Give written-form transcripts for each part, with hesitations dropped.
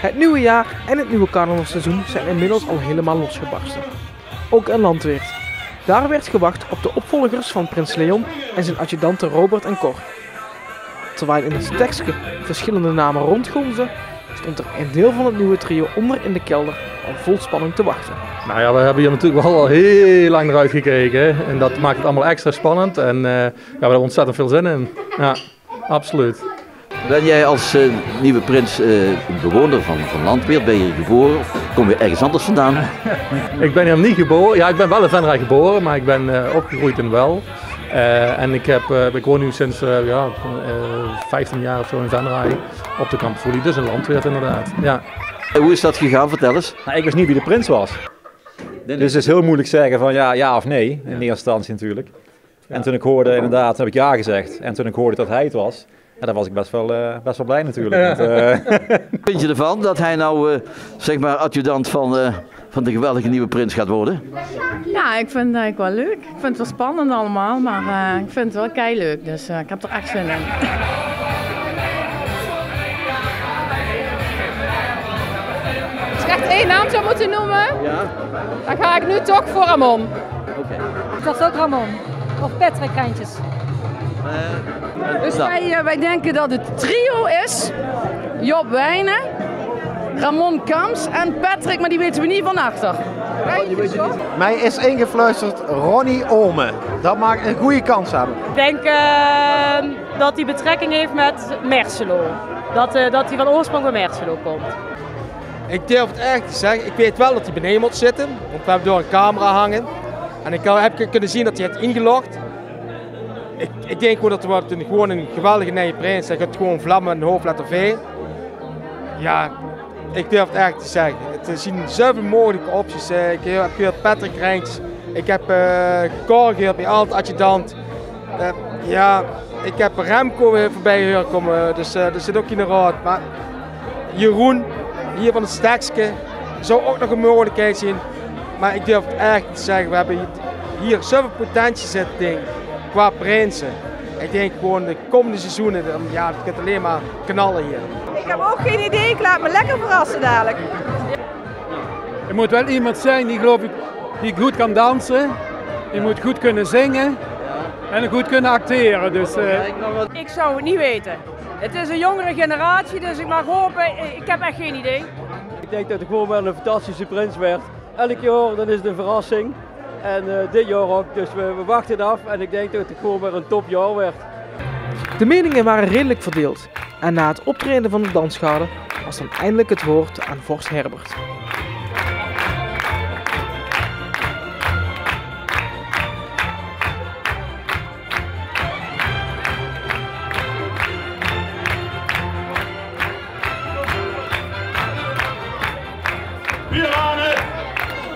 Het nieuwe jaar en het nieuwe carnavalseizoen zijn inmiddels al helemaal losgebarsten. Ook in Landweert. Daar werd gewacht op de opvolgers van Prins Leon en zijn adjudanten Robert en Cor. Terwijl in het tekstje verschillende namen rondgonsden, stond er een deel van het nieuwe trio onder in de kelder al vol spanning te wachten. Nou ja, we hebben hier natuurlijk wel al heel lang naar uitgekeken en dat maakt het allemaal extra spannend en ja, we hebben er ontzettend veel zin in. Ja, absoluut. Ben jij als nieuwe prins bewoner van Landweert? Ben je hier geboren of kom je ergens anders vandaan? Ik ben hier niet geboren. Ja, ik ben wel in Venray geboren, maar ik ben opgegroeid in Well. En ik woon nu sinds 15 jaar of zo in Venray op de Kamperfoelie, dus in Landweert inderdaad. Ja. Hoe is dat gegaan? Vertel eens. Nou, ik wist niet wie de prins was. Dus het is heel moeilijk zeggen van ja of nee, in eerste instantie natuurlijk. En toen ik hoorde inderdaad, heb ik ja gezegd. En toen ik hoorde dat hij het was, ja, dan was ik best wel blij natuurlijk. Wat vind je ervan dat hij nou zeg maar adjudant van de geweldige nieuwe prins gaat worden? Ja, ik vind het eigenlijk wel leuk. Ik vind het wel spannend allemaal, maar ik vind het wel keileuk. Dus ik heb er echt zin in. Als ik echt één naam zou moeten noemen, Ja. dan ga ik nu toch voor Ramon. Oké. Dat is ook Ramon. Of Patrick Rijntjes. Dus wij denken dat het trio is Job Wijnen, Ramon Kams en Patrick, maar die weten we niet van achter. Mij is ingefluisterd Ronnie Olme. Dat maakt een goede kans hebben. Ik denk dat hij betrekking heeft met Merselo. Dat hij van oorsprong bij Merselo komt. Ik durf het echt te zeggen. Ik weet wel dat hij beneden moet zitten. Want we hebben door een camera hangen. En ik heb kunnen zien dat hij het ingelogd. Ik denk gewoon dat het wordt gewoon een geweldige nieuwe prins. Hij gaat gewoon vlammen met een hoofdletter V. Ja, ik durf het echt te zeggen. Er zijn zoveel mogelijke opties. Ik heb gehoord Patrick Rijntjes. Ik heb Cor gehoord bij Alt Adjudant. Ja, ik heb Remco weer voorbij gehoord komen. Dus er zit ook in de raad. Maar Jeroen, hier van het Stekske, zou ook nog een mogelijkheid zijn. Maar ik durf het echt te zeggen. We hebben hier zoveel potentie zitten qua prinsen. Ik denk gewoon de komende seizoenen, ja, het gaat alleen maar knallen hier. Ik heb ook geen idee, ik laat me lekker verrassen dadelijk. Er moet wel iemand zijn die, geloof ik, die goed kan dansen, die moet goed kunnen zingen en goed kunnen acteren. Dus, Ik zou het niet weten. Het is een jongere generatie, dus ik mag hopen. Ik heb echt geen idee. Ik denk dat het gewoon wel een fantastische prins werd. Elk jaar dan is het een verrassing. En dit jaar ook, dus we wachten het af en ik denk dat het gewoon weer een topjaar werd. De meningen waren redelijk verdeeld en na het optreden van de dansschade was dan eindelijk het woord aan vorst Herbert. Pierhanen,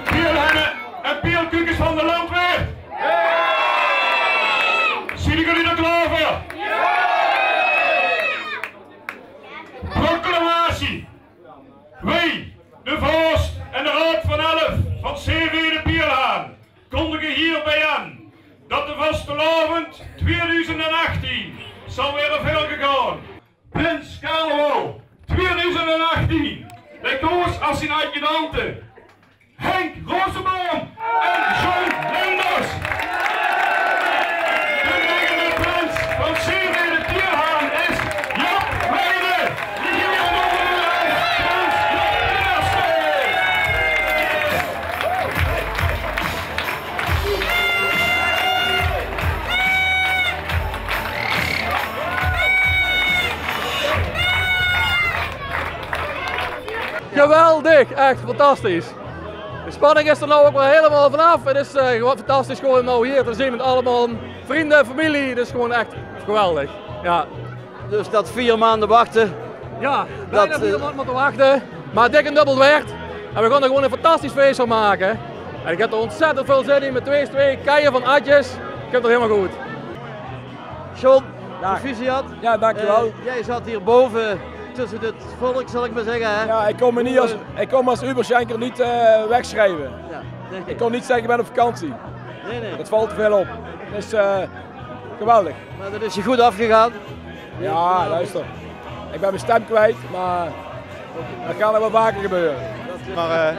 Pierhennen en Pierkukens van de Landweert. Zien jullie er klaar voor? Proclamatie. Wij, de vorst en de raad van 11 van CV de Pierhaan, kondigen hierbij aan dat de vastelavond 2018 zal weer verder gegaan. Prins Carlo 2018. Bij koos als zijn adjudanten Henk Rozenboom en John Lenders. De nieuwe prins van CV de Pierhaan is Job Wijnen. Hier in onderwijs, prins Job Geweldig, echt fantastisch. De spanning is er nou ook wel helemaal vanaf. Het is gewoon fantastisch gewoon nou hier te zien met allemaal vrienden en familie. Het is gewoon echt geweldig. Ja. Dus dat 4 maanden wachten. Ja, bijna 4 maanden moeten wachten. Maar dik en dubbel werd. En we gaan er gewoon een fantastisch feest van maken. En ik heb er ontzettend veel zin in met 2 keien van Adjes. Ik heb het helemaal goed. John, proficiat. Ja, dankjewel. Jij zat hier boven tussen het volk, zal ik maar zeggen. Hè? Ja, ik kom als Uberschenker niet wegschrijven. Ja, ik kon niet zeggen ik ben op vakantie. Nee. Dat valt te veel op. Dus geweldig. Maar dat is je goed afgegaan? Ja, luister. Ik ben mijn stem kwijt, maar Dat gaat er wel vaker gebeuren. Maar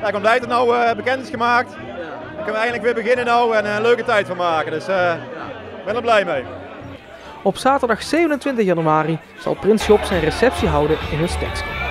ik ben blij dat het nou bekend is gemaakt. Dan kunnen we eindelijk weer beginnen nou en een leuke tijd van maken. Dus ik ben er blij mee. Op zaterdag 27 januari zal Prins Job zijn receptie houden in het Stekske.